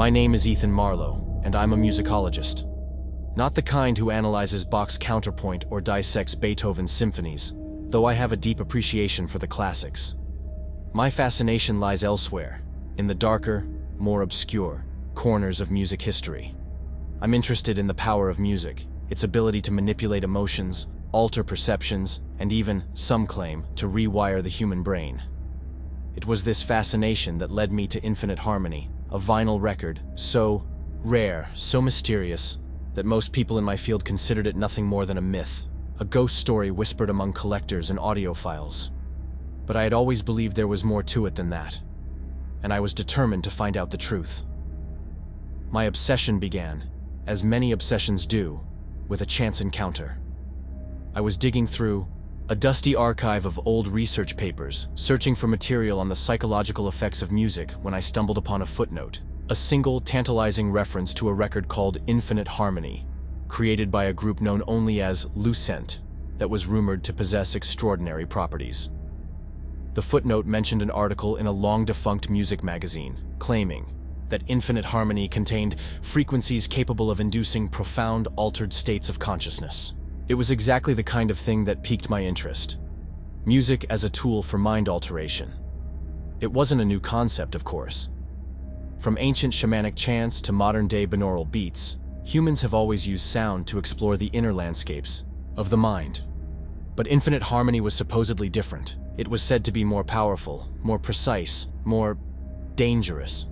My name is Ethan Marlowe, and I'm a musicologist. Not the kind who analyzes Bach's counterpoint or dissects Beethoven's symphonies, though I have a deep appreciation for the classics. My fascination lies elsewhere, in the darker, more obscure corners of music history. I'm interested in the power of music, its ability to manipulate emotions, alter perceptions, and even, some claim, to rewire the human brain. It was this fascination that led me to Infinite Harmony, a vinyl record so rare, so mysterious, that most people in my field considered it nothing more than a myth, a ghost story whispered among collectors and audiophiles. But I had always believed there was more to it than that, and I was determined to find out the truth. My obsession began, as many obsessions do, with a chance encounter. I was digging through a dusty archive of old research papers, searching for material on the psychological effects of music when I stumbled upon a footnote, a single tantalizing reference to a record called Infinite Harmony, created by a group known only as Lucent, that was rumored to possess extraordinary properties. The footnote mentioned an article in a long-defunct music magazine, claiming that Infinite Harmony contained frequencies capable of inducing profound altered states of consciousness. It was exactly the kind of thing that piqued my interest. Music as a tool for mind alteration. It wasn't a new concept, of course. From ancient shamanic chants to modern-day binaural beats, humans have always used sound to explore the inner landscapes of the mind. But Infinite Harmony was supposedly different. It was said to be more powerful, more precise, more dangerous.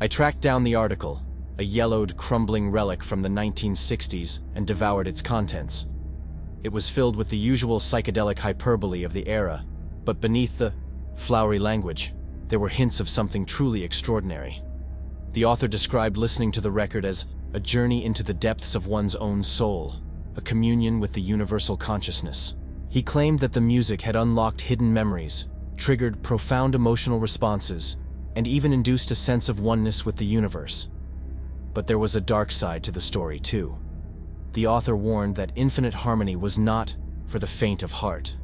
I tracked down the article, a yellowed, crumbling relic from the 1960s, and devoured its contents. It was filled with the usual psychedelic hyperbole of the era, but beneath the flowery language, there were hints of something truly extraordinary. The author described listening to the record as a journey into the depths of one's own soul, a communion with the universal consciousness. He claimed that the music had unlocked hidden memories, triggered profound emotional responses, and even induced a sense of oneness with the universe. But there was a dark side to the story, too. The author warned that Infinite Harmony was not for the faint of heart.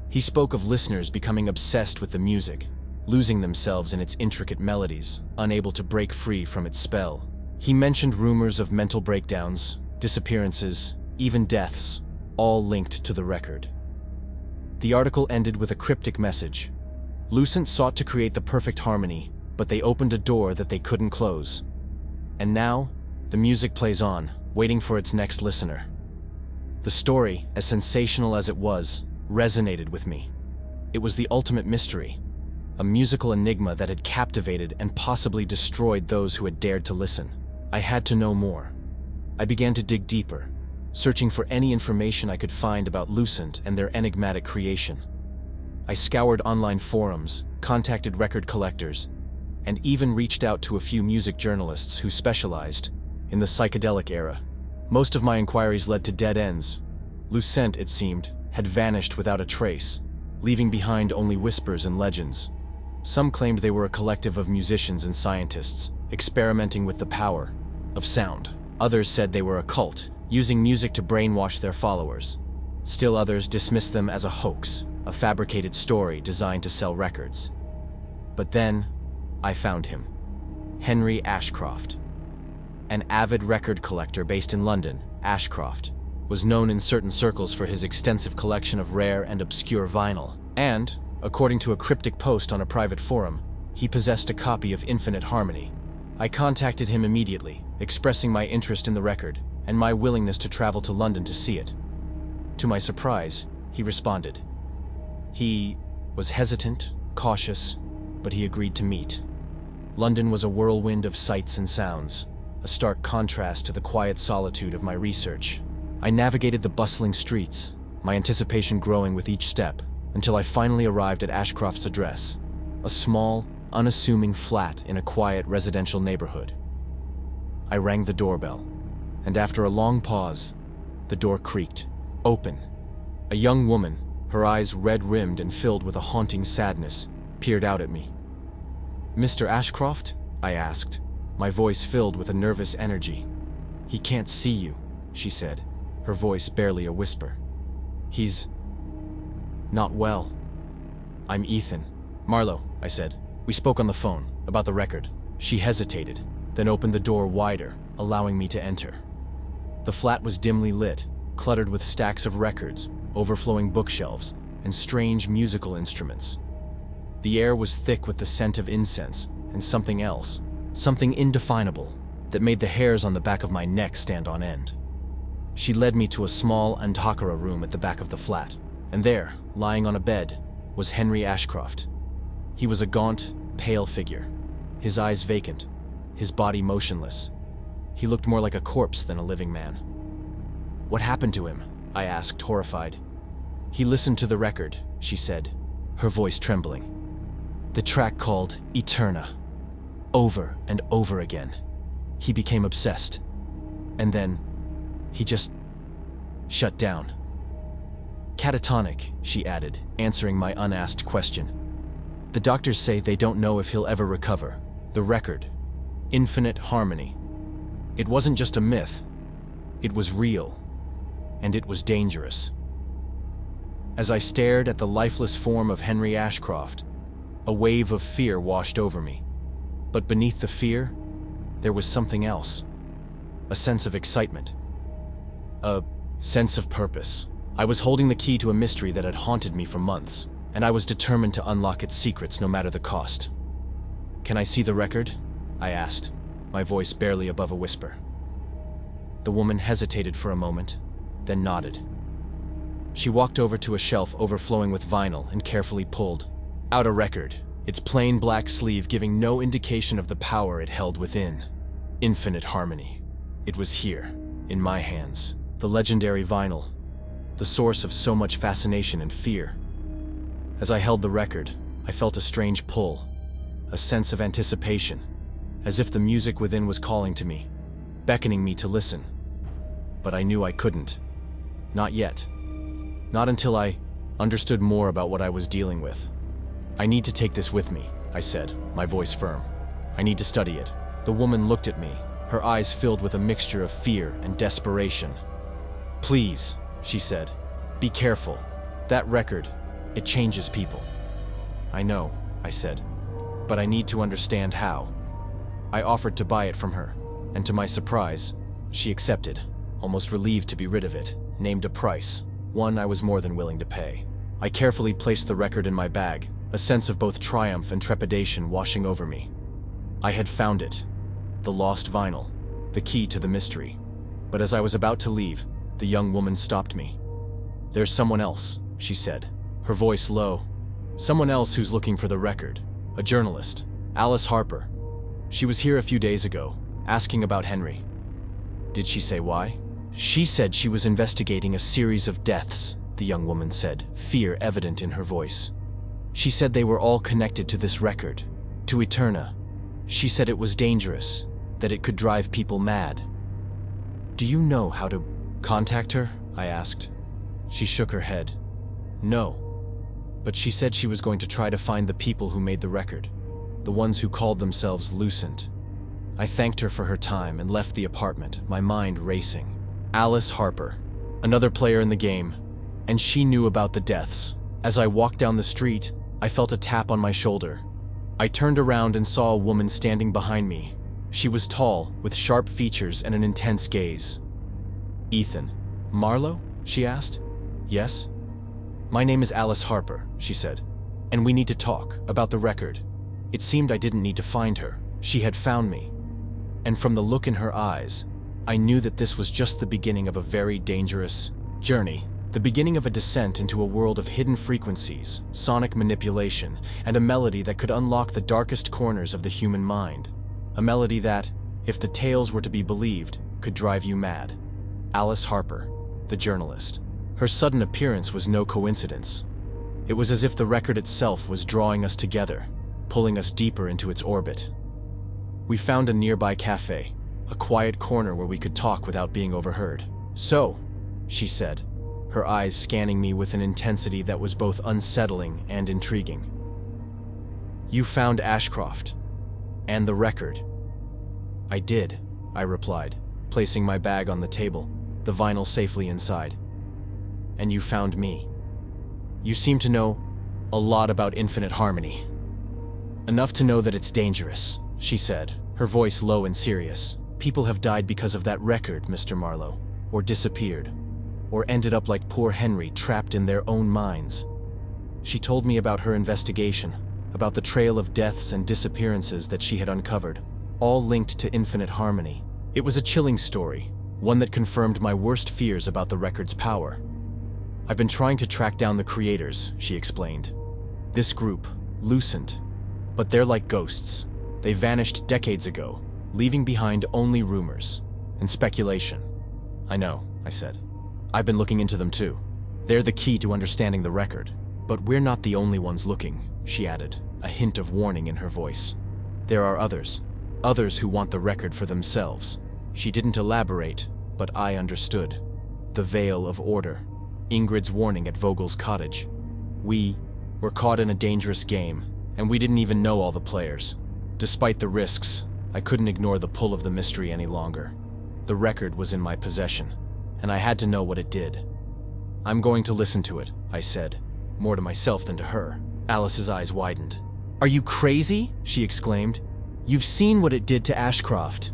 He spoke of listeners becoming obsessed with the music, losing themselves in its intricate melodies, unable to break free from its spell. He mentioned rumors of mental breakdowns, disappearances, even deaths, all linked to the record. The article ended with a cryptic message. Lucent sought to create the perfect harmony, but they opened a door that they couldn't close. And now, the music plays on, waiting for its next listener. The story, as sensational as it was, resonated with me. It was the ultimate mystery, a musical enigma that had captivated and possibly destroyed those who had dared to listen. I had to know more. I began to dig deeper, searching for any information I could find about Lucent and their enigmatic creation. I scoured online forums, contacted record collectors, and even reached out to a few music journalists who specialized in the psychedelic era. Most of my inquiries led to dead ends. Lucent, it seemed, had vanished without a trace, leaving behind only whispers and legends. Some claimed they were a collective of musicians and scientists, experimenting with the power of sound. Others said they were a cult, using music to brainwash their followers. Still others dismissed them as a hoax, a fabricated story designed to sell records. But then, I found him. Henry Ashcroft. An avid record collector based in London, Ashcroft was known in certain circles for his extensive collection of rare and obscure vinyl, and, according to a cryptic post on a private forum, he possessed a copy of Infinite Harmony. I contacted him immediately, expressing my interest in the record and my willingness to travel to London to see it. To my surprise, he responded. He was hesitant, cautious, but he agreed to meet. London was a whirlwind of sights and sounds, a stark contrast to the quiet solitude of my research. I navigated the bustling streets, my anticipation growing with each step, until I finally arrived at Ashcroft's address, a small, unassuming flat in a quiet residential neighborhood. I rang the doorbell, and after a long pause, the door creaked open. A young woman, her eyes red-rimmed and filled with a haunting sadness, peered out at me. "Mr. Ashcroft?" I asked, my voice filled with a nervous energy. "He can't see you," she said, her voice barely a whisper. "He's not well." "I'm Ethan Marlowe," I said. "We spoke on the phone, about the record." She hesitated, then opened the door wider, allowing me to enter. The flat was dimly lit, cluttered with stacks of records, overflowing bookshelves, and strange musical instruments. The air was thick with the scent of incense and something else, something indefinable, that made the hairs on the back of my neck stand on end. She led me to a small Antakara room at the back of the flat, and there, lying on a bed, was Henry Ashcroft. He was a gaunt, pale figure, his eyes vacant, his body motionless. He looked more like a corpse than a living man. "What happened to him?" I asked, horrified. "He listened to the record," she said, her voice trembling. "The track called Eterna. Over and over again. He became obsessed. And then, he just shut down." "Catatonic," she added, answering my unasked question. "The doctors say they don't know if he'll ever recover. The record. Infinite harmony. It wasn't just a myth. It was real. And it was dangerous." As I stared at the lifeless form of Henry Ashcroft, a wave of fear washed over me. But beneath the fear, there was something else. A sense of excitement. A sense of purpose. I was holding the key to a mystery that had haunted me for months, and I was determined to unlock its secrets no matter the cost. "Can I see the record?" I asked, my voice barely above a whisper. The woman hesitated for a moment, then nodded. She walked over to a shelf overflowing with vinyl and carefully pulled out a record, its plain black sleeve giving no indication of the power it held within. Infinite harmony. It was here, in my hands, the legendary vinyl, the source of so much fascination and fear. As I held the record, I felt a strange pull, a sense of anticipation, as if the music within was calling to me, beckoning me to listen. But I knew I couldn't. Not yet. Not until I understood more about what I was dealing with. "I need to take this with me," I said, my voice firm. "I need to study it." The woman looked at me, her eyes filled with a mixture of fear and desperation. "Please," she said, "be careful. That record, it changes people." "I know," I said, "but I need to understand how." I offered to buy it from her, and to my surprise, she accepted, almost relieved to be rid of it, named a price, one I was more than willing to pay. I carefully placed the record in my bag, a sense of both triumph and trepidation washing over me. I had found it, the lost vinyl, the key to the mystery. But as I was about to leave, the young woman stopped me. "There's someone else," she said, her voice low. "Someone else who's looking for the record. A journalist, Alice Harper. She was here a few days ago, asking about Henry." "Did she say why?" "She said she was investigating a series of deaths," the young woman said, fear evident in her voice. "She said they were all connected to this record, to Eterna. She said it was dangerous, that it could drive people mad." "Do you know how to contact her?" I asked. She shook her head. "No. But she said she was going to try to find the people who made the record, the ones who called themselves Lucent." I thanked her for her time and left the apartment, my mind racing. Alice Harper, another player in the game, and she knew about the deaths. As I walked down the street, I felt a tap on my shoulder. I turned around and saw a woman standing behind me. She was tall, with sharp features and an intense gaze. "Ethan. Marlowe?" she asked. "Yes." "My name is Alice Harper," she said, "and we need to talk about the record." It seemed I didn't need to find her. She had found me. And from the look in her eyes, I knew that this was just the beginning of a very dangerous journey. The beginning of a descent into a world of hidden frequencies, sonic manipulation, and a melody that could unlock the darkest corners of the human mind. A melody that, if the tales were to be believed, could drive you mad. Alice Harper, the journalist. Her sudden appearance was no coincidence. It was as if the record itself was drawing us together, pulling us deeper into its orbit. We found a nearby cafe, a quiet corner where we could talk without being overheard. "So," she said, her eyes scanning me with an intensity that was both unsettling and intriguing. "You found Ashcroft, and the record." "I did," I replied, placing my bag on the table, the vinyl safely inside. "And you found me. You seem to know a lot about infinite harmony. Enough to know that it's dangerous," she said, her voice low and serious. "People have died because of that record, Mr. Marlowe, or disappeared, or ended up like poor Henry, trapped in their own minds." She told me about her investigation, about the trail of deaths and disappearances that she had uncovered, all linked to infinite harmony. It was a chilling story, one that confirmed my worst fears about the record's power. "I've been trying to track down the creators," she explained. "This group, Lucent, but they're like ghosts. They vanished decades ago, leaving behind only rumors and speculation." "I know," I said. "I've been looking into them too. They're the key to understanding the record. But we're not the only ones looking," she added, a hint of warning in her voice. "There are others who want the record for themselves." She didn't elaborate, but I understood. The veil of order. Ingrid's warning at Vogel's cottage. We were caught in a dangerous game, and we didn't even know all the players. Despite the risks, I couldn't ignore the pull of the mystery any longer. The record was in my possession, and I had to know what it did. "I'm going to listen to it," I said, more to myself than to her. Alice's eyes widened. "Are you crazy?" she exclaimed. "You've seen what it did to Ashcroft."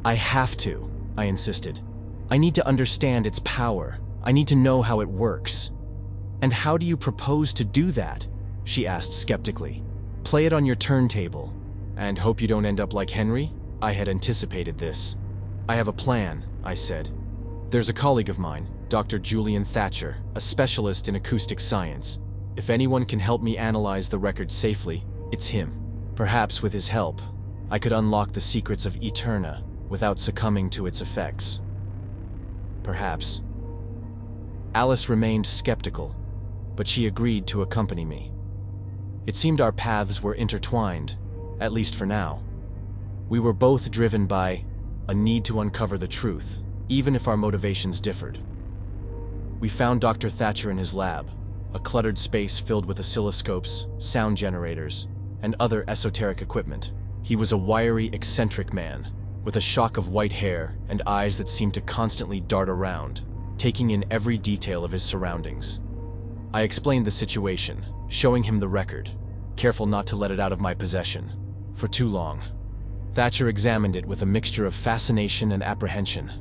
"I have to," I insisted. "I need to understand its power. I need to know how it works." "And how do you propose to do that?" she asked skeptically. "Play it on your turntable, and hope you don't end up like Henry?" I had anticipated this. "I have a plan," I said. "There's a colleague of mine, Dr. Julian Thatcher, a specialist in acoustic science. If anyone can help me analyze the record safely, it's him. Perhaps with his help, I could unlock the secrets of Eterna without succumbing to its effects. Perhaps." Alice remained skeptical, but she agreed to accompany me. It seemed our paths were intertwined, at least for now. We were both driven by a need to uncover the truth, even if our motivations differed. We found Dr. Thatcher in his lab, a cluttered space filled with oscilloscopes, sound generators, and other esoteric equipment. He was a wiry, eccentric man, with a shock of white hair and eyes that seemed to constantly dart around, taking in every detail of his surroundings. I explained the situation, showing him the record, careful not to let it out of my possession for too long. Thatcher examined it with a mixture of fascination and apprehension.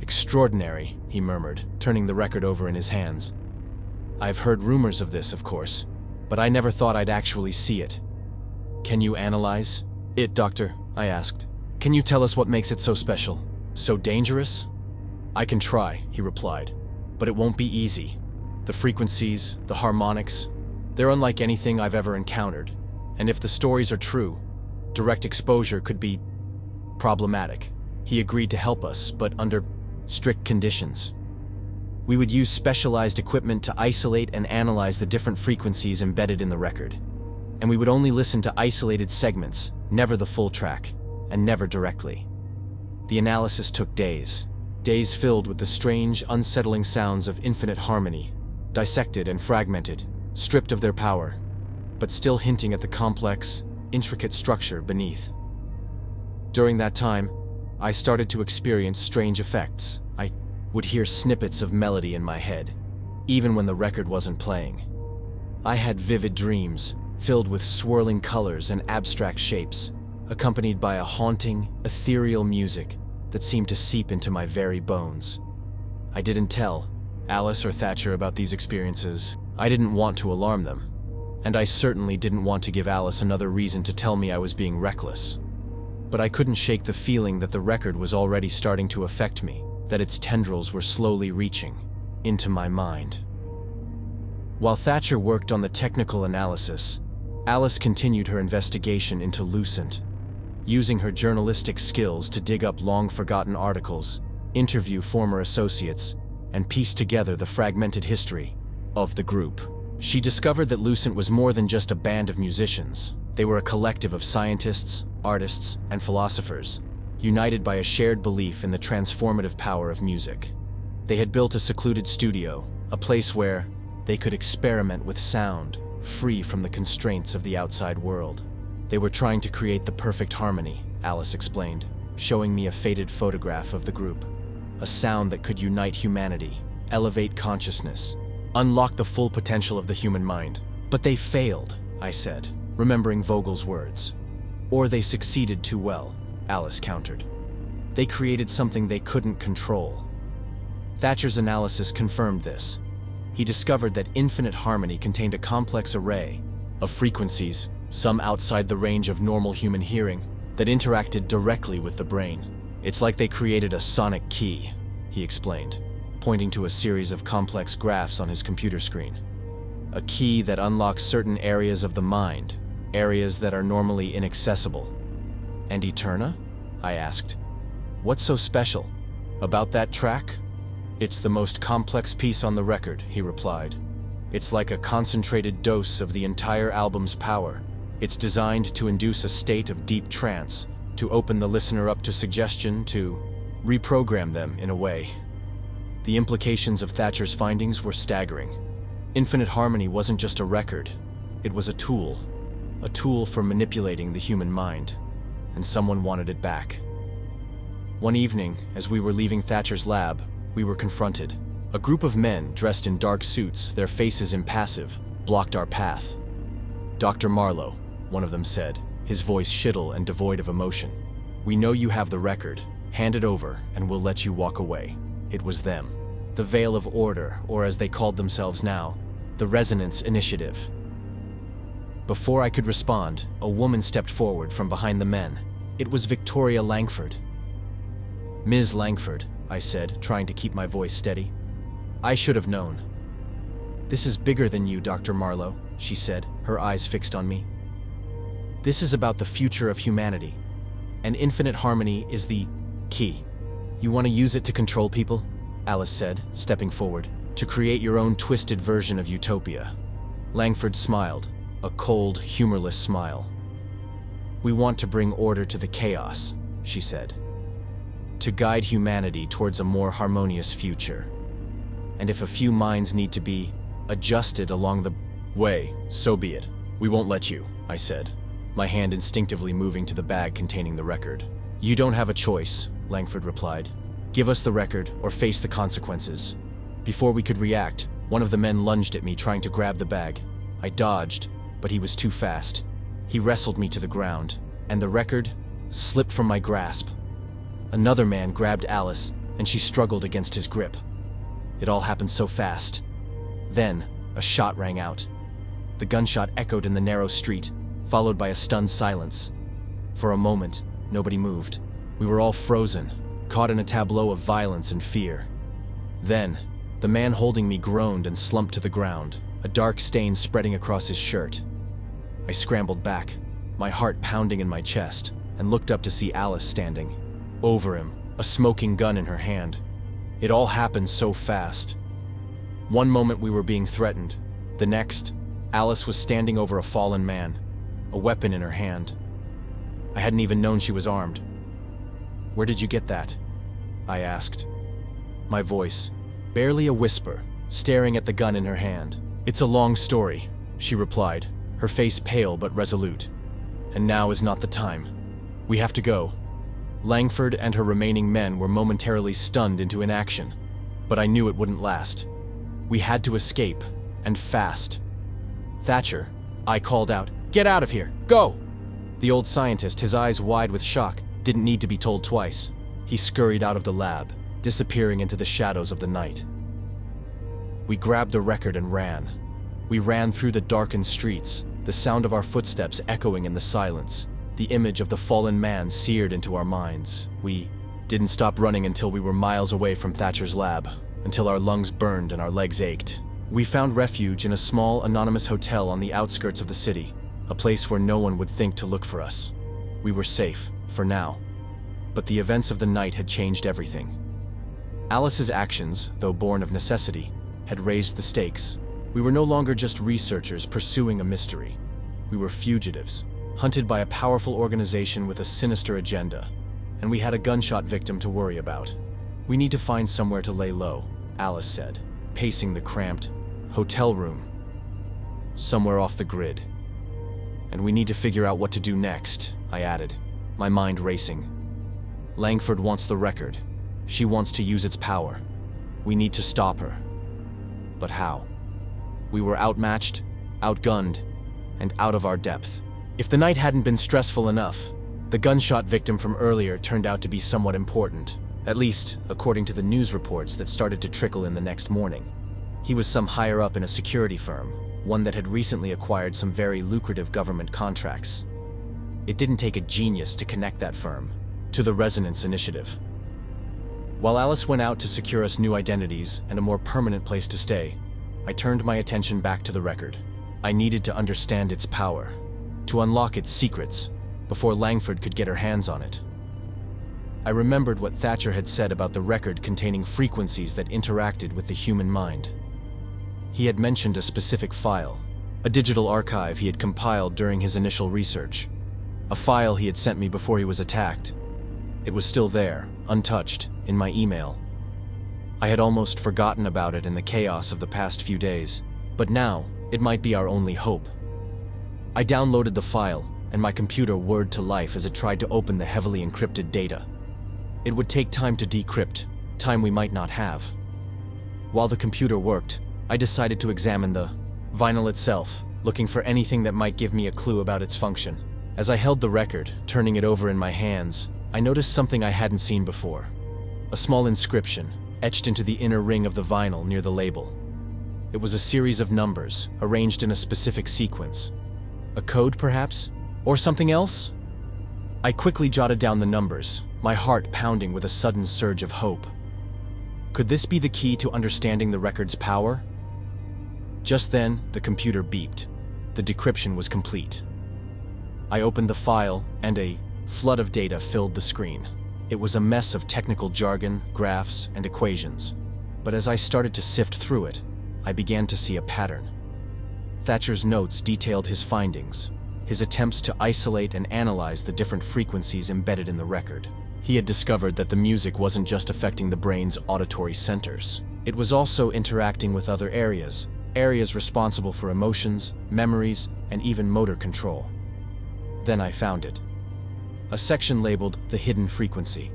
"Extraordinary," he murmured, turning the record over in his hands. "I've heard rumors of this, of course, but I never thought I'd actually see it." "Can you analyze it, Doctor?" I asked. "Can you tell us what makes it so special? So dangerous?" "I can try," he replied, "but it won't be easy. The frequencies, the harmonics, they're unlike anything I've ever encountered. And if the stories are true, direct exposure could be problematic." He agreed to help us, but under strict conditions. We would use specialized equipment to isolate and analyze the different frequencies embedded in the record. And we would only listen to isolated segments, never the full track, and never directly. The analysis took days filled with the strange, unsettling sounds of infinite harmony, dissected and fragmented, stripped of their power, but still hinting at the complex, intricate structure beneath. During that time, I started to experience strange effects. I would hear snippets of melody in my head, even when the record wasn't playing. I had vivid dreams, filled with swirling colors and abstract shapes, accompanied by a haunting, ethereal music that seemed to seep into my very bones. I didn't tell Alice or Thatcher about these experiences. I didn't want to alarm them, and I certainly didn't want to give Alice another reason to tell me I was being reckless. But I couldn't shake the feeling that the record was already starting to affect me, that its tendrils were slowly reaching into my mind. While Thatcher worked on the technical analysis, Alice continued her investigation into Lucent, using her journalistic skills to dig up long-forgotten articles, interview former associates, and piece together the fragmented history of the group. She discovered that Lucent was more than just a band of musicians. They were a collective of scientists, artists, and philosophers, united by a shared belief in the transformative power of music. They had built a secluded studio, a place where they could experiment with sound, free from the constraints of the outside world. They were trying to create the perfect harmony, Alice explained, showing me a faded photograph of the group. A sound that could unite humanity, elevate consciousness, unlock the full potential of the human mind. "But they failed," I said, remembering Vogel's words. Or they succeeded too well, Alice countered. They created something they couldn't control. Thatcher's analysis confirmed this. He discovered that infinite harmony contained a complex array of frequencies, some outside the range of normal human hearing, that interacted directly with the brain. It's like they created a sonic key, he explained, pointing to a series of complex graphs on his computer screen. A key that unlocks certain areas of the mind, areas that are normally inaccessible. And Eterna? I asked. What's so special about that track? It's the most complex piece on the record, he replied. It's like a concentrated dose of the entire album's power. It's designed to induce a state of deep trance, to open the listener up to suggestion, to reprogram them in a way. The implications of Thatcher's findings were staggering. Infinite harmony wasn't just a record, it was a tool for manipulating the human mind, and someone wanted it back. One evening, as we were leaving Thatcher's lab, we were confronted. A group of men dressed in dark suits, their faces impassive, blocked our path. Dr. Marlowe, one of them said, his voice shittle and devoid of emotion. We know you have the record. Hand it over, and we'll let you walk away. It was them. The Veil of Order, or as they called themselves now, the Resonance Initiative. Before I could respond, a woman stepped forward from behind the men. It was Victoria Langford. Ms. Langford, I said, trying to keep my voice steady. I should have known. This is bigger than you, Dr. Marlowe, she said, her eyes fixed on me. This is about the future of humanity, and infinite harmony is the key. You want to use it to control people? Alice said, stepping forward, to create your own twisted version of utopia. Langford smiled, a cold, humorless smile. We want to bring order to the chaos, she said, to guide humanity towards a more harmonious future. And if a few minds need to be adjusted along the way, so be it. We won't let you, I said, my hand instinctively moving to the bag containing the record. You don't have a choice, Langford replied. Give us the record or face the consequences. Before we could react, one of the men lunged at me, trying to grab the bag. I dodged, but he was too fast. He wrestled me to the ground, and the record slipped from my grasp. Another man grabbed Alice, and she struggled against his grip. It all happened so fast. Then, a shot rang out. The gunshot echoed in the narrow street, followed by a stunned silence. For a moment, nobody moved. We were all frozen, caught in a tableau of violence and fear. Then, the man holding me groaned and slumped to the ground, a dark stain spreading across his shirt. I scrambled back, my heart pounding in my chest, and looked up to see Alice standing. Over him, a smoking gun in her hand. It all happened so fast. One moment we were being threatened. The next, Alice was standing over a fallen man, a weapon in her hand. I hadn't even known she was armed. Where did you get that? I asked. My voice, barely a whisper, staring at the gun in her hand. It's a long story, she replied, her face pale but resolute. And now is not the time. We have to go. Langford and her remaining men were momentarily stunned into inaction, but I knew it wouldn't last. We had to escape, and fast. Thatcher, I called out, "Get out of here! Go!" The old scientist, his eyes wide with shock, didn't need to be told twice. He scurried out of the lab, disappearing into the shadows of the night. We grabbed the record and ran. We ran through the darkened streets, the sound of our footsteps echoing in the silence. The image of the fallen man seared into our minds. We didn't stop running until we were miles away from Thatcher's lab, until our lungs burned and our legs ached. We found refuge in a small, anonymous hotel on the outskirts of the city, a place where no one would think to look for us. We were safe, for now. But the events of the night had changed everything. Alice's actions, though born of necessity, had raised the stakes. We were no longer just researchers pursuing a mystery. We were fugitives, hunted by a powerful organization with a sinister agenda, and we had a gunshot victim to worry about. We need to find somewhere to lay low, Alice said, pacing the cramped hotel room. Somewhere off the grid. And we need to figure out what to do next, I added, my mind racing. Langford wants the record. She wants to use its power. We need to stop her. But how? We were outmatched, outgunned, and out of our depth. If the night hadn't been stressful enough, the gunshot victim from earlier turned out to be somewhat important, at least according to the news reports that started to trickle in the next morning. He was some higher up in a security firm, one that had recently acquired some very lucrative government contracts. It didn't take a genius to connect that firm to the Resonance Initiative. While Alice went out to secure us new identities and a more permanent place to stay, I turned my attention back to the record. I needed to understand its power, to unlock its secrets, before Langford could get her hands on it. I remembered what Thatcher had said about the record containing frequencies that interacted with the human mind. He had mentioned a specific file, a digital archive he had compiled during his initial research, a file he had sent me before he was attacked. It was still there, untouched, in my email. I had almost forgotten about it in the chaos of the past few days, but now it might be our only hope. I downloaded the file, and my computer whirred to life as it tried to open the heavily encrypted data. It would take time to decrypt, time we might not have. While the computer worked, I decided to examine the vinyl itself, looking for anything that might give me a clue about its function. As I held the record, turning it over in my hands, I noticed something I hadn't seen before. A small inscription, etched into the inner ring of the vinyl near the label. It was a series of numbers, arranged in a specific sequence. A code, perhaps? Or something else? I quickly jotted down the numbers, my heart pounding with a sudden surge of hope. Could this be the key to understanding the record's power? Just then, the computer beeped. The decryption was complete. I opened the file, and a flood of data filled the screen. It was a mess of technical jargon, graphs, and equations. But as I started to sift through it, I began to see a pattern. Thatcher's notes detailed his findings, his attempts to isolate and analyze the different frequencies embedded in the record. He had discovered that the music wasn't just affecting the brain's auditory centers. It was also interacting with other areas responsible for emotions, memories, and even motor control. Then I found it. A section labeled the hidden frequency.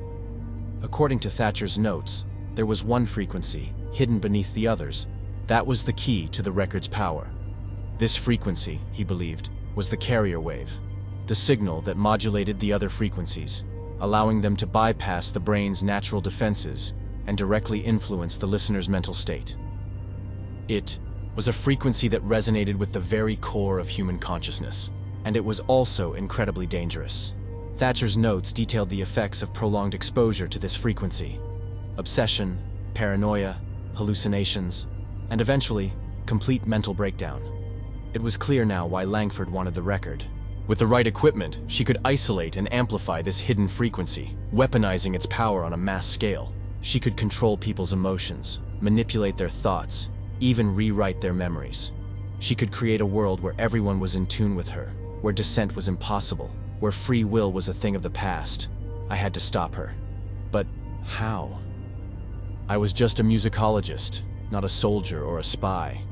According to Thatcher's notes, there was one frequency, hidden beneath the others. That was the key to the record's power. This frequency, he believed, was the carrier wave, the signal that modulated the other frequencies, allowing them to bypass the brain's natural defenses and directly influence the listener's mental state. It was a frequency that resonated with the very core of human consciousness, and it was also incredibly dangerous. Thatcher's notes detailed the effects of prolonged exposure to this frequency: obsession, paranoia, hallucinations, and eventually, complete mental breakdown. It was clear now why Langford wanted the record. With the right equipment, she could isolate and amplify this hidden frequency, weaponizing its power on a mass scale. She could control people's emotions, manipulate their thoughts, even rewrite their memories. She could create a world where everyone was in tune with her, where dissent was impossible, where free will was a thing of the past. I had to stop her. But how? I was just a musicologist, not a soldier or a spy.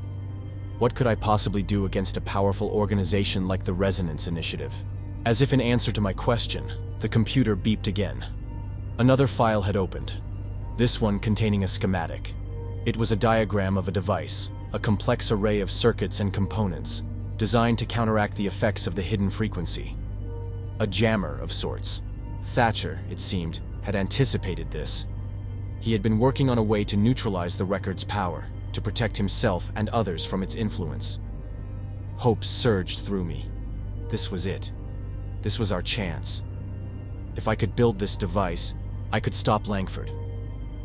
What could I possibly do against a powerful organization like the Resonance Initiative? As if in answer to my question, the computer beeped again. Another file had opened, this one containing a schematic. It was a diagram of a device, a complex array of circuits and components, designed to counteract the effects of the hidden frequency. A jammer of sorts. Thatcher, it seemed, had anticipated this. He had been working on a way to neutralize the record's power, to protect himself and others from its influence. Hope surged through me. This was it. This was our chance. If I could build this device, I could stop Langford.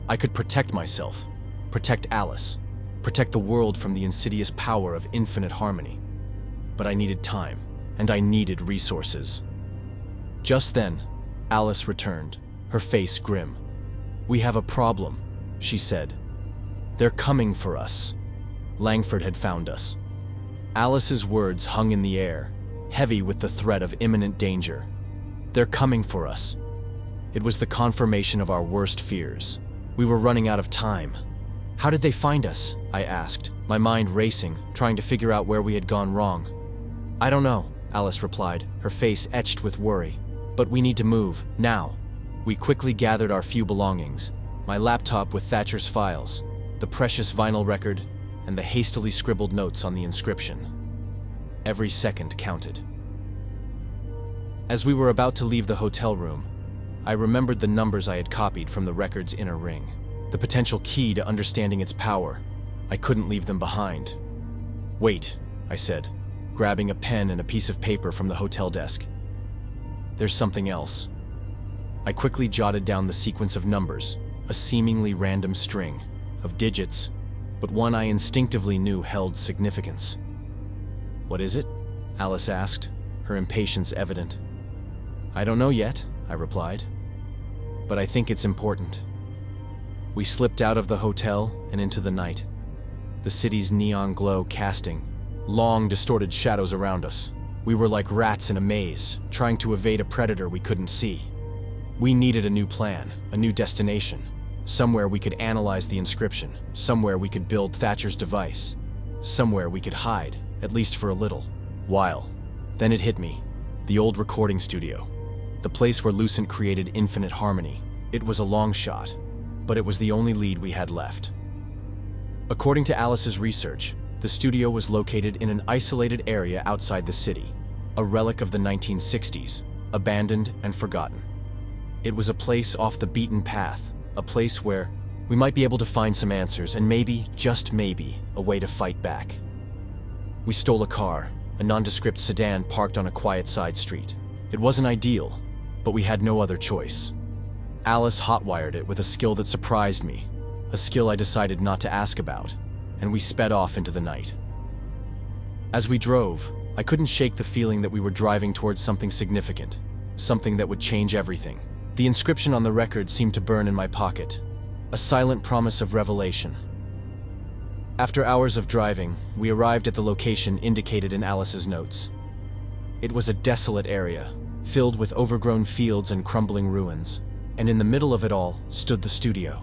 I could protect myself, protect Alice, protect the world from the insidious power of infinite harmony. But I needed time, and I needed resources. Just then, Alice returned, her face grim. "We have a problem," she said. "They're coming for us." Langford had found us. Alice's words hung in the air, heavy with the threat of imminent danger. "They're coming for us." It was the confirmation of our worst fears. We were running out of time. "How did they find us?" I asked, my mind racing, trying to figure out where we had gone wrong. "I don't know," Alice replied, her face etched with worry. "But we need to move, now." We quickly gathered our few belongings, my laptop with Thatcher's files, the precious vinyl record, and the hastily scribbled notes on the inscription. Every second counted. As we were about to leave the hotel room, I remembered the numbers I had copied from the record's inner ring, the potential key to understanding its power. I couldn't leave them behind. "Wait," I said, grabbing a pen and a piece of paper from the hotel desk. "There's something else." I quickly jotted down the sequence of numbers, a seemingly random string of digits, but one I instinctively knew held significance. "What is it?" Alice asked, her impatience evident. "I don't know yet," I replied, "but I think it's important." We slipped out of the hotel and into the night, the city's neon glow casting long, distorted shadows around us. We were like rats in a maze, trying to evade a predator we couldn't see. We needed a new plan, a new destination, somewhere we could analyze the inscription, somewhere we could build Thatcher's device, somewhere we could hide, at least for a little while. Then it hit me, the old recording studio, the place where Lucent created infinite harmony. It was a long shot, but it was the only lead we had left. According to Alice's research, the studio was located in an isolated area outside the city, a relic of the 1960s, abandoned and forgotten. It was a place off the beaten path, a place where we might be able to find some answers and maybe, just maybe, a way to fight back. We stole a car, a nondescript sedan parked on a quiet side street. It wasn't ideal, but we had no other choice. Alice hotwired it with a skill that surprised me, a skill I decided not to ask about, and we sped off into the night. As we drove, I couldn't shake the feeling that we were driving towards something significant, something that would change everything. The inscription on the record seemed to burn in my pocket, a silent promise of revelation. After hours of driving, we arrived at the location indicated in Alice's notes. It was a desolate area, filled with overgrown fields and crumbling ruins, and in the middle of it all stood the studio.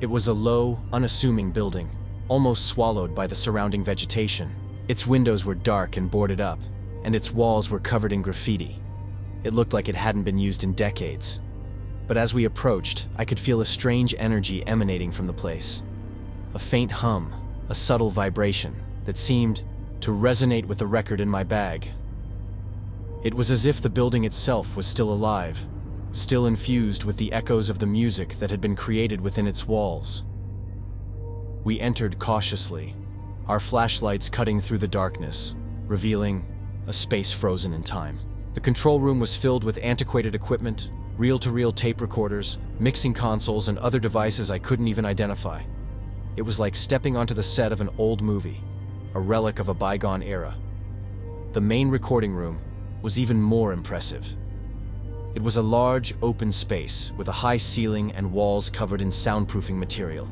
It was a low, unassuming building, almost swallowed by the surrounding vegetation. Its windows were dark and boarded up, and its walls were covered in graffiti. It looked like it hadn't been used in decades. But as we approached, I could feel a strange energy emanating from the place. A faint hum, a subtle vibration that seemed to resonate with the record in my bag. It was as if the building itself was still alive, still infused with the echoes of the music that had been created within its walls. We entered cautiously, our flashlights cutting through the darkness, revealing a space frozen in time. The control room was filled with antiquated equipment, reel-to-reel tape recorders, mixing consoles, and other devices I couldn't even identify. It was like stepping onto the set of an old movie, a relic of a bygone era. The main recording room was even more impressive. It was a large, open space with a high ceiling and walls covered in soundproofing material.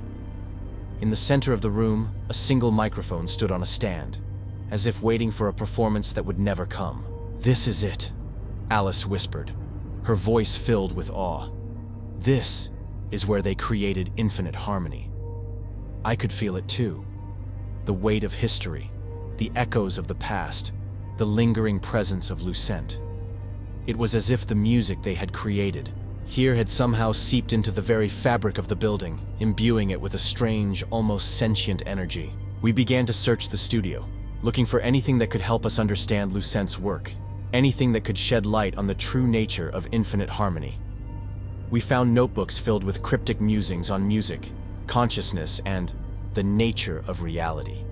In the center of the room, a single microphone stood on a stand, as if waiting for a performance that would never come. "This is it," Alice whispered, her voice filled with awe. "This is where they created infinite harmony." I could feel it too. The weight of history, the echoes of the past, the lingering presence of Lucent. It was as if the music they had created here had somehow seeped into the very fabric of the building, imbuing it with a strange, almost sentient energy. We began to search the studio, looking for anything that could help us understand Lucent's work, anything that could shed light on the true nature of infinite harmony. We found notebooks filled with cryptic musings on music, consciousness, and the nature of reality.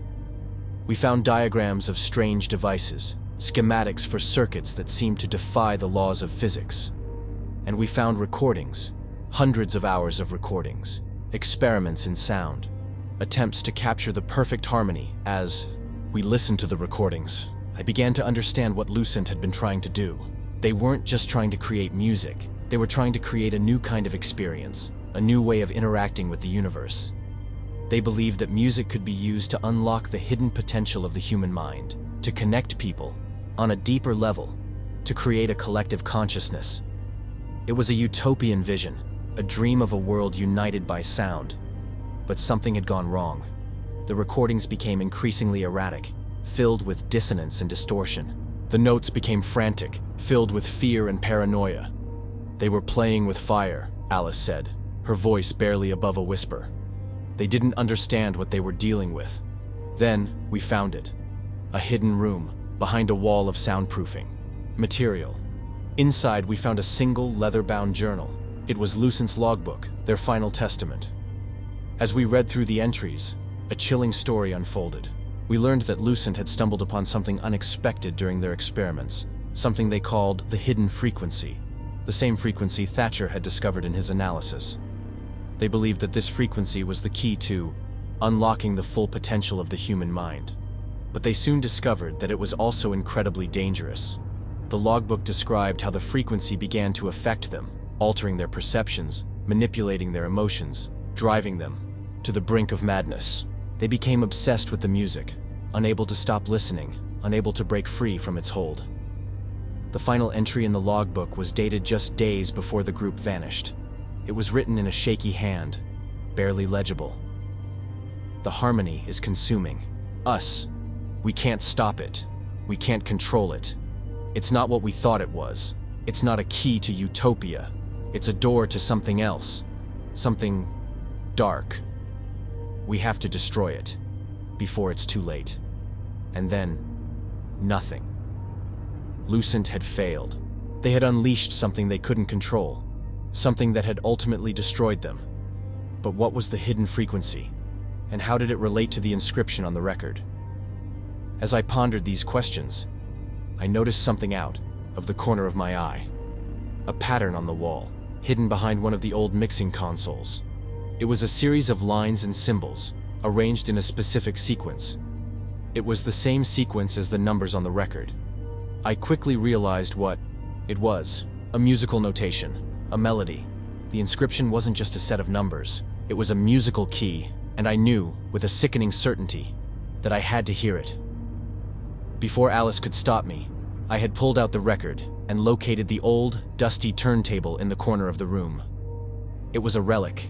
We found diagrams of strange devices, schematics for circuits that seemed to defy the laws of physics. And we found recordings, hundreds of hours of recordings, experiments in sound, attempts to capture the perfect harmony. As we listened to the recordings, I began to understand what Lucent had been trying to do. They weren't just trying to create music, they were trying to create a new kind of experience, a new way of interacting with the universe. They believed that music could be used to unlock the hidden potential of the human mind, to connect people on a deeper level, to create a collective consciousness. It was a utopian vision, a dream of a world united by sound. But something had gone wrong. The recordings became increasingly erratic, filled with dissonance and distortion. The notes became frantic, filled with fear and paranoia. "They were playing with fire," Alice said, her voice barely above a whisper. They didn't understand what they were dealing with. Then we found it. A hidden room, behind a wall of soundproofing. Material, Inside, we found a single leather-bound journal. It was Lucent's logbook, their final testament. As we read through the entries, a chilling story unfolded. We learned that Lucent had stumbled upon something unexpected during their experiments, something they called the hidden frequency, the same frequency Thatcher had discovered in his analysis. They believed that this frequency was the key to unlocking the full potential of the human mind. But they soon discovered that it was also incredibly dangerous. The logbook described how the frequency began to affect them, altering their perceptions, manipulating their emotions, driving them to the brink of madness. They became obsessed with the music, unable to stop listening, unable to break free from its hold. The final entry in the logbook was dated just days before the group vanished. It was written in a shaky hand, barely legible. The harmony is consuming us. We can't stop it. We can't control it. It's not what we thought it was. It's not a key to utopia. It's a door to something else. Something dark. We have to destroy it before it's too late. And then, nothing. Lucent had failed. They had unleashed something they couldn't control, something that had ultimately destroyed them. But what was the hidden frequency? And how did it relate to the inscription on the record? As I pondered these questions, I noticed something out of the corner of my eye. A pattern on the wall, hidden behind one of the old mixing consoles. It was a series of lines and symbols, arranged in a specific sequence. It was the same sequence as the numbers on the record. I quickly realized what it was: a musical notation, a melody. The inscription wasn't just a set of numbers, it was a musical key, and I knew, with a sickening certainty, that I had to hear it. Before Alice could stop me, I had pulled out the record and located the old, dusty turntable in the corner of the room. It was a relic,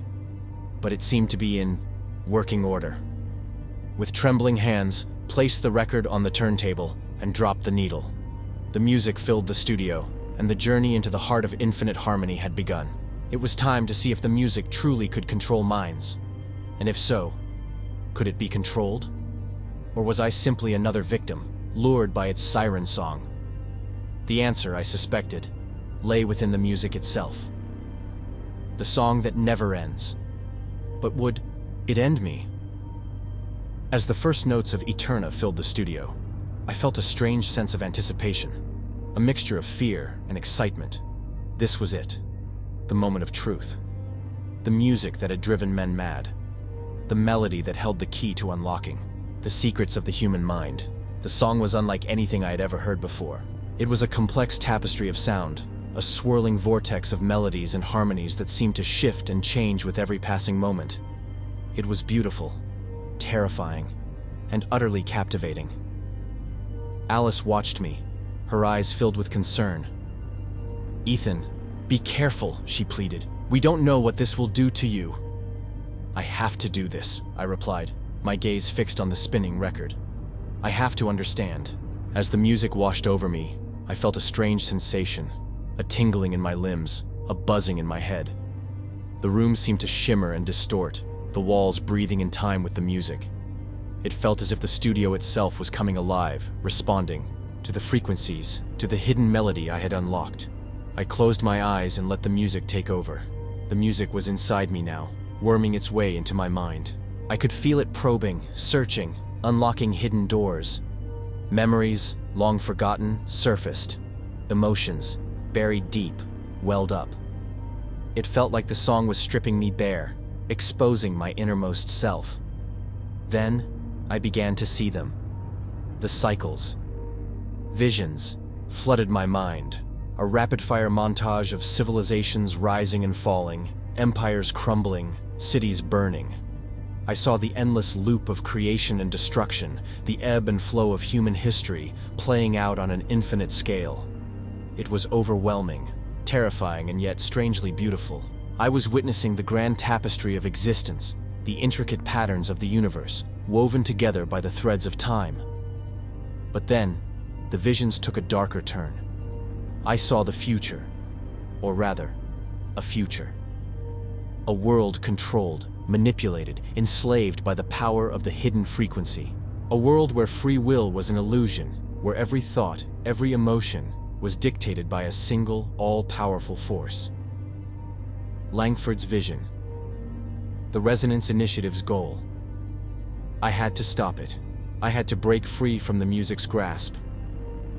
but it seemed to be in working order. With trembling hands, placed the record on the turntable and dropped the needle. The music filled the studio, and the journey into the heart of infinite harmony had begun. It was time to see if the music truly could control minds. And if so, could it be controlled? Or was I simply another victim, lured by its siren song? The answer, I suspected, lay within the music itself. The song that never ends. But would it end me? As the first notes of Eterna filled the studio, I felt a strange sense of anticipation, a mixture of fear and excitement. This was it, the moment of truth. The music that had driven men mad. The melody that held the key to unlocking the secrets of the human mind. The song was unlike anything I had ever heard before. It was a complex tapestry of sound, a swirling vortex of melodies and harmonies that seemed to shift and change with every passing moment. It was beautiful, terrifying, and utterly captivating. Alice watched me, her eyes filled with concern. "Ethan, be careful," she pleaded. "We don't know what this will do to you." "I have to do this," I replied, my gaze fixed on the spinning record. "I have to understand." As the music washed over me, I felt a strange sensation, a tingling in my limbs, a buzzing in my head. The room seemed to shimmer and distort, the walls breathing in time with the music. It felt as if the studio itself was coming alive, responding to the frequencies, to the hidden melody I had unlocked. I closed my eyes and let the music take over. The music was inside me now, worming its way into my mind. I could feel it probing, searching, unlocking hidden doors. Memories, long forgotten, surfaced. Emotions, buried deep, welled up. It felt like the song was stripping me bare, exposing my innermost self. Then, I began to see them. The cycles. Visions flooded my mind. A rapid-fire montage of civilizations rising and falling, empires crumbling, cities burning. I saw the endless loop of creation and destruction, the ebb and flow of human history, playing out on an infinite scale. It was overwhelming, terrifying, and yet strangely beautiful. I was witnessing the grand tapestry of existence, the intricate patterns of the universe, woven together by the threads of time. But then, the visions took a darker turn. I saw the future, or rather, a future. A world controlled, manipulated, enslaved by the power of the hidden frequency. A world where free will was an illusion, where every thought, every emotion, was dictated by a single, all-powerful force. Langford's vision. The Resonance Initiative's goal. I had to stop it. I had to break free from the music's grasp.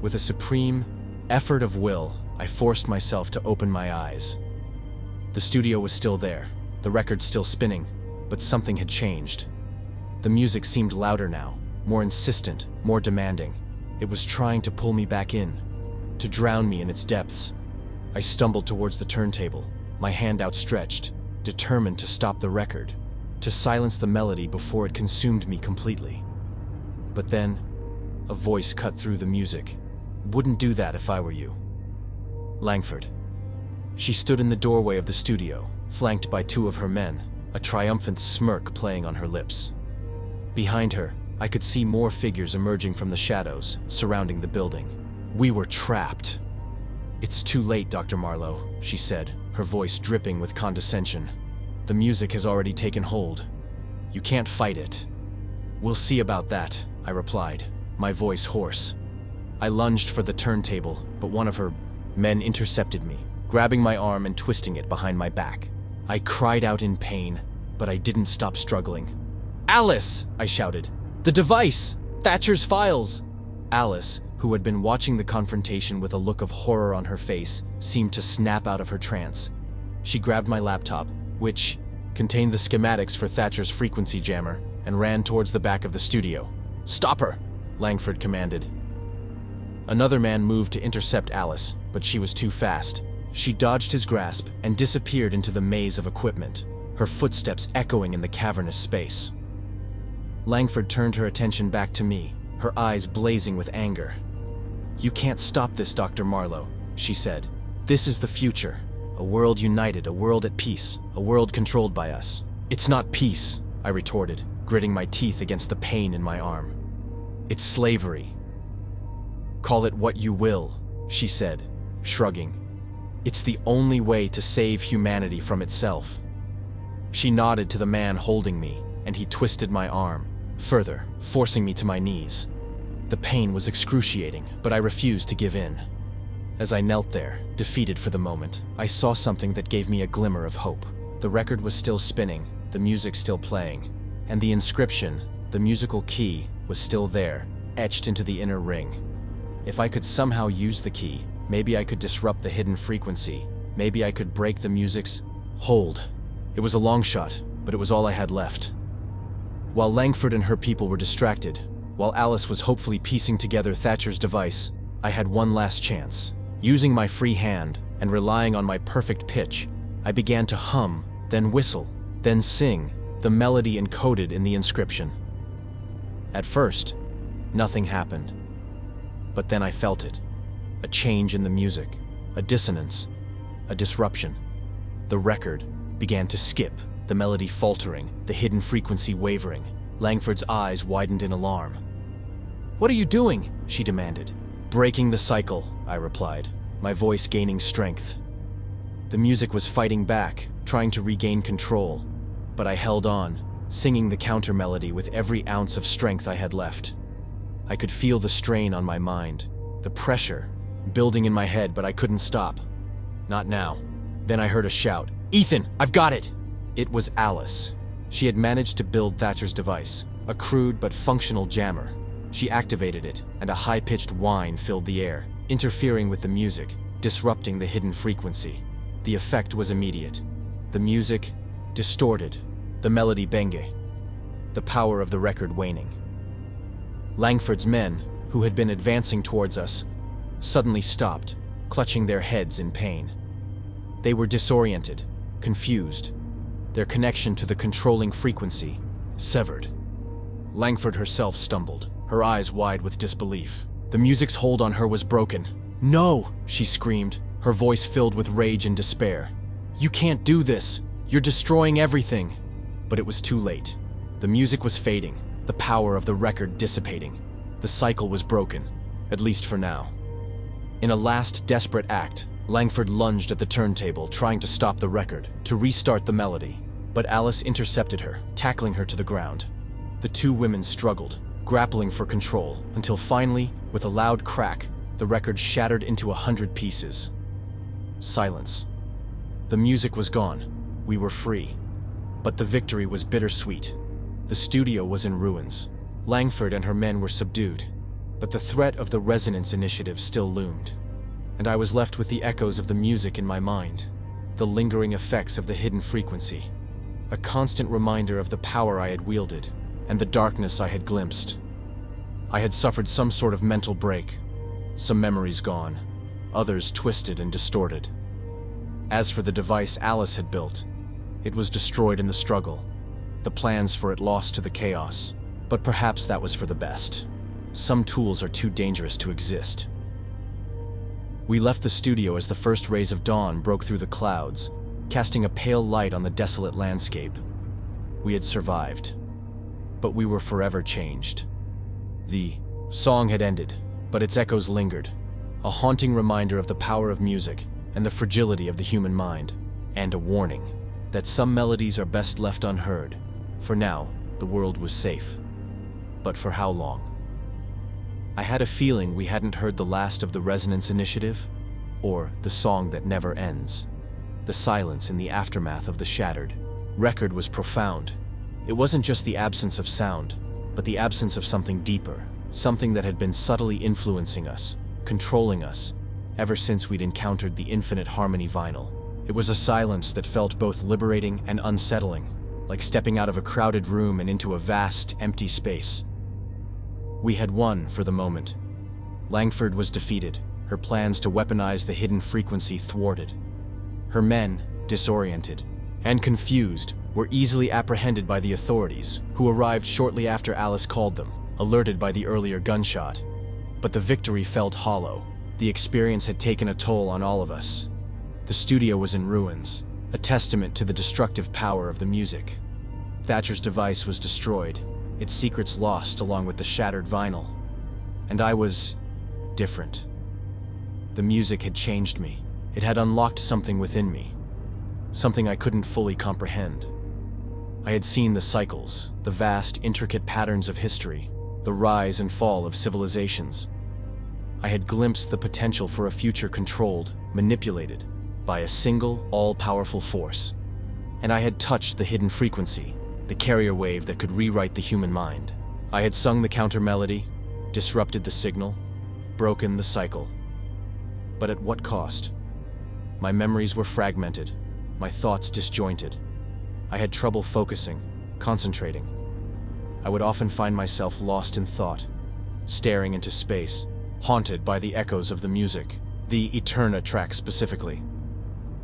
With a supreme effort of will, I forced myself to open my eyes. The studio was still there, the record still spinning, but something had changed. The music seemed louder now, more insistent, more demanding. It was trying to pull me back in, to drown me in its depths. I stumbled towards the turntable, my hand outstretched, determined to stop the record, to silence the melody before it consumed me completely. But then, a voice cut through the music. "Wouldn't do that if I were you." Langford. She stood in the doorway of the studio, flanked by two of her men, a triumphant smirk playing on her lips. Behind her, I could see more figures emerging from the shadows, surrounding the building. We were trapped. "It's too late, Dr. Marlowe," she said, her voice dripping with condescension. "The music has already taken hold. You can't fight it." "We'll see about that," I replied, my voice hoarse. I lunged for the turntable, but one of her men intercepted me, grabbing my arm and twisting it behind my back. I cried out in pain, but I didn't stop struggling. "Alice!" I shouted. "The device! Thatcher's files!" Alice, who had been watching the confrontation with a look of horror on her face, seemed to snap out of her trance. She grabbed my laptop, which contained the schematics for Thatcher's frequency jammer, and ran towards the back of the studio. "Stop her!" Langford commanded. Another man moved to intercept Alice, but she was too fast. She dodged his grasp and disappeared into the maze of equipment, her footsteps echoing in the cavernous space. Langford turned her attention back to me, her eyes blazing with anger. "You can't stop this, Dr. Marlowe," she said. "This is the future. A world united, a world at peace, a world controlled by us." "It's not peace," I retorted, gritting my teeth against the pain in my arm. "It's slavery." "Call it what you will," she said, shrugging. "It's the only way to save humanity from itself." She nodded to the man holding me, and he twisted my arm, further, forcing me to my knees. The pain was excruciating, but I refused to give in. As I knelt there, defeated for the moment, I saw something that gave me a glimmer of hope. The record was still spinning, the music still playing, and the inscription, the musical key, was still there, etched into the inner ring. If I could somehow use the key, maybe I could disrupt the hidden frequency. Maybe I could break the music's hold. It was a long shot, but it was all I had left. While Langford and her people were distracted, while Alice was hopefully piecing together Thatcher's device, I had one last chance. Using my free hand and relying on my perfect pitch, I began to hum, then whistle, then sing, the melody encoded in the inscription. At first, nothing happened. But then I felt it. A change in the music, a dissonance, a disruption. The record began to skip, the melody faltering, the hidden frequency wavering. Langford's eyes widened in alarm. "What are you doing?" she demanded. "Breaking the cycle," I replied, my voice gaining strength. The music was fighting back, trying to regain control, but I held on, singing the counter melody with every ounce of strength I had left. I could feel the strain on my mind, the pressure building in my head, but I couldn't stop. Not now. Then I heard a shout. "Ethan, I've got it!" It was Alice. She had managed to build Thatcher's device, a crude but functional jammer. She activated it, and a high-pitched whine filled the air, interfering with the music, disrupting the hidden frequency. The effect was immediate. The music distorted, the melody benge, the power of the record waning. Langford's men, who had been advancing towards us, suddenly stopped, clutching their heads in pain. They were disoriented, confused, their connection to the controlling frequency severed. Langford herself stumbled, her eyes wide with disbelief. The music's hold on her was broken. "No!" she screamed, her voice filled with rage and despair. "You can't do this! You're destroying everything!" But it was too late. The music was fading, the power of the record dissipating. The cycle was broken, at least for now. In a last desperate act, Langford lunged at the turntable, trying to stop the record, to restart the melody. But Alice intercepted her, tackling her to the ground. The two women struggled, grappling for control, until finally, with a loud crack, The record shattered into 100 pieces. Silence. The music was gone. We were free. But the victory was bittersweet. The studio was in ruins. Langford and her men were subdued. But the threat of the Resonance Initiative still loomed. And I was left with the echoes of the music in my mind, the lingering effects of the hidden frequency, a constant reminder of the power I had wielded and the darkness I had glimpsed. I had suffered some sort of mental break, some memories gone, others twisted and distorted. As for the device Alice had built, it was destroyed in the struggle, the plans for it lost to the chaos. But perhaps that was for the best. Some tools are too dangerous to exist. We left the studio as the first rays of dawn broke through the clouds, casting a pale light on the desolate landscape. We had survived, but we were forever changed. The song had ended, but its echoes lingered, a haunting reminder of the power of music and the fragility of the human mind, and a warning that some melodies are best left unheard. For now, the world was safe. But for how long? I had a feeling we hadn't heard the last of the Resonance Initiative, or the song that never ends. The silence in the aftermath of the shattered record was profound. It wasn't just the absence of sound, but the absence of something deeper, something that had been subtly influencing us, controlling us, ever since we'd encountered the Infinite Harmony vinyl. It was a silence that felt both liberating and unsettling, like stepping out of a crowded room and into a vast, empty space. We had won for the moment. Langford was defeated, her plans to weaponize the hidden frequency thwarted. Her men, disoriented and confused, were easily apprehended by the authorities, who arrived shortly after Alice called them, alerted by the earlier gunshot. But the victory felt hollow. The experience had taken a toll on all of us. The studio was in ruins, a testament to the destructive power of the music. Thatcher's device was destroyed, its secrets lost along with the shattered vinyl. And I was different. The music had changed me. It had unlocked something within me, something I couldn't fully comprehend. I had seen the cycles, the vast, intricate patterns of history, the rise and fall of civilizations. I had glimpsed the potential for a future controlled, manipulated, by a single, all-powerful force. And I had touched the hidden frequency, the carrier wave that could rewrite the human mind. I had sung the counter-melody, disrupted the signal, broken the cycle. But at what cost? My memories were fragmented, my thoughts disjointed. I had trouble focusing, concentrating. I would often find myself lost in thought, staring into space, haunted by the echoes of the music, the Eterna track specifically.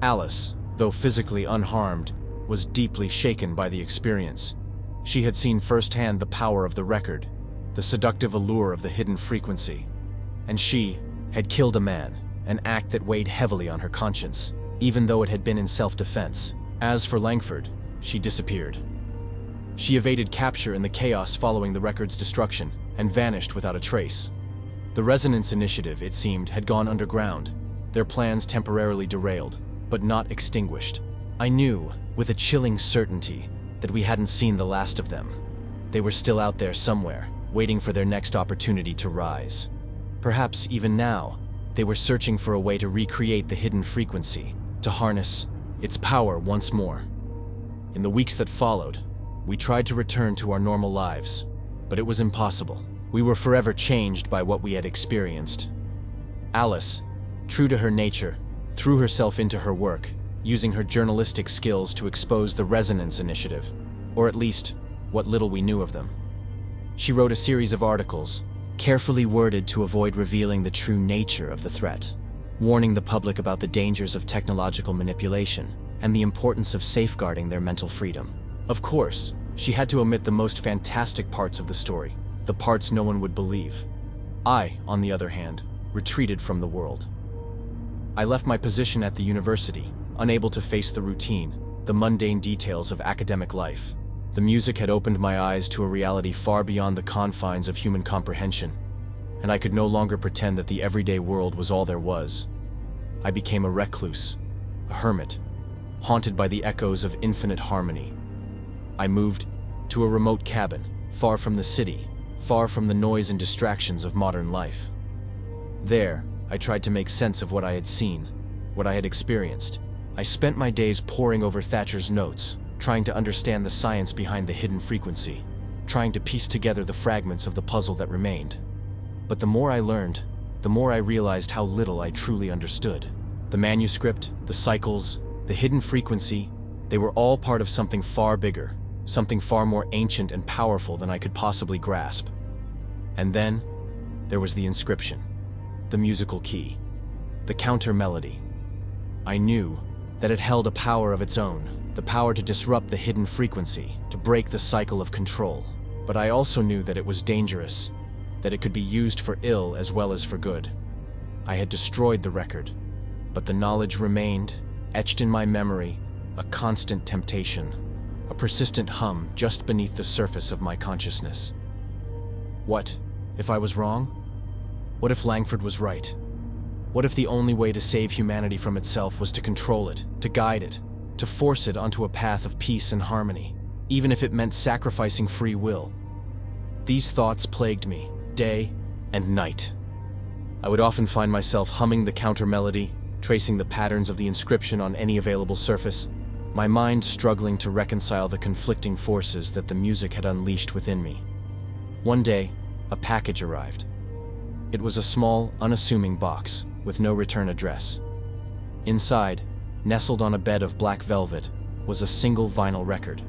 Alice, though physically unharmed, was deeply shaken by the experience. She had seen firsthand the power of the record, the seductive allure of the hidden frequency. And she had killed a man, an act that weighed heavily on her conscience, even though it had been in self-defense. As for Langford, she disappeared. She evaded capture in the chaos following the record's destruction and vanished without a trace. The Resonance Initiative, it seemed, had gone underground, their plans temporarily derailed, but not extinguished. I knew, with a chilling certainty, that we hadn't seen the last of them. They were still out there somewhere, waiting for their next opportunity to rise. Perhaps even now, they were searching for a way to recreate the hidden frequency, to harness its power once more. In the weeks that followed, we tried to return to our normal lives, but it was impossible. We were forever changed by what we had experienced. Alice, true to her nature, threw herself into her work, using her journalistic skills to expose the Resonance Initiative, or at least, what little we knew of them. She wrote a series of articles, carefully worded to avoid revealing the true nature of the threat, warning the public about the dangers of technological manipulation and the importance of safeguarding their mental freedom. Of course, she had to omit the most fantastic parts of the story, the parts no one would believe. I, on the other hand, retreated from the world. I left my position at the university, unable to face the routine, the mundane details of academic life. The music had opened my eyes to a reality far beyond the confines of human comprehension, and I could no longer pretend that the everyday world was all there was. I became a recluse, a hermit, haunted by the echoes of infinite harmony. I moved to a remote cabin, far from the city, far from the noise and distractions of modern life. There, I tried to make sense of what I had seen, what I had experienced. I spent my days poring over Thatcher's notes, trying to understand the science behind the hidden frequency, trying to piece together the fragments of the puzzle that remained. But the more I learned, the more I realized how little I truly understood. The manuscript, the cycles, the hidden frequency, they were all part of something far bigger, something far more ancient and powerful than I could possibly grasp. And then, there was the inscription, the musical key, the counter melody. I knew that it held a power of its own, the power to disrupt the hidden frequency, to break the cycle of control. But I also knew that it was dangerous, that it could be used for ill as well as for good. I had destroyed the record, but the knowledge remained, etched in my memory, a constant temptation, a persistent hum just beneath the surface of my consciousness. What if I was wrong? What if Langford was right? What if the only way to save humanity from itself was to control it, to guide it, to force it onto a path of peace and harmony, even if it meant sacrificing free will? These thoughts plagued me, day and night. I would often find myself humming the counter melody, tracing the patterns of the inscription on any available surface, my mind struggling to reconcile the conflicting forces that the music had unleashed within me. One day, a package arrived. It was a small, unassuming box with no return address. Inside, nestled on a bed of black velvet, was a single vinyl record.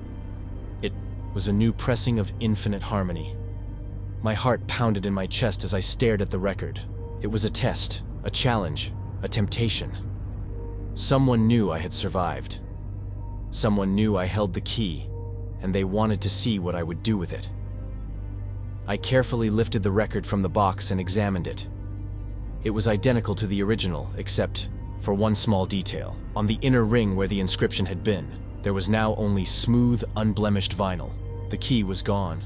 It was a new pressing of Infinite Harmony. My heart pounded in my chest as I stared at the record. It was a test, a challenge, a temptation. Someone knew I had survived. Someone knew I held the key, and they wanted to see what I would do with it. I carefully lifted the record from the box and examined it. It was identical to the original, except for one small detail. On the inner ring where the inscription had been, there was now only smooth, unblemished vinyl. The key was gone.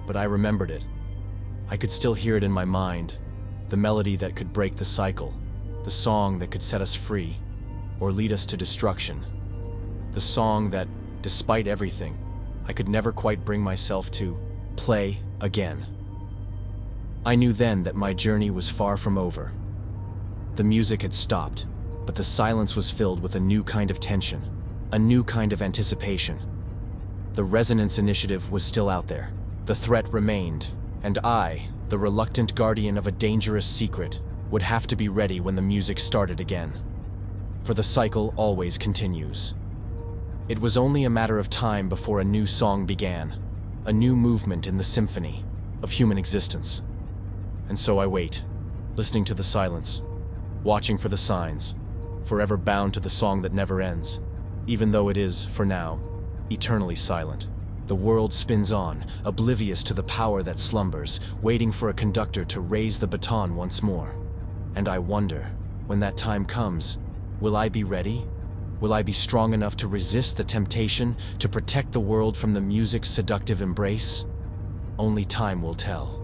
But I remembered it. I could still hear it in my mind, the melody that could break the cycle, the song that could set us free, or lead us to destruction. The song that, despite everything, I could never quite bring myself to play again. I knew then that my journey was far from over. The music had stopped, but the silence was filled with a new kind of tension, a new kind of anticipation. The Resonance Initiative was still out there. The threat remained, and I, the reluctant guardian of a dangerous secret, would have to be ready when the music started again. For the cycle always continues. It was only a matter of time before a new song began, a new movement in the symphony of human existence. And so I wait, listening to the silence, watching for the signs, forever bound to the song that never ends, even though it is, for now, eternally silent. The world spins on, oblivious to the power that slumbers, waiting for a conductor to raise the baton once more. And I wonder, when that time comes, will I be ready? Will I be strong enough to resist the temptation, to protect the world from the music's seductive embrace? Only time will tell.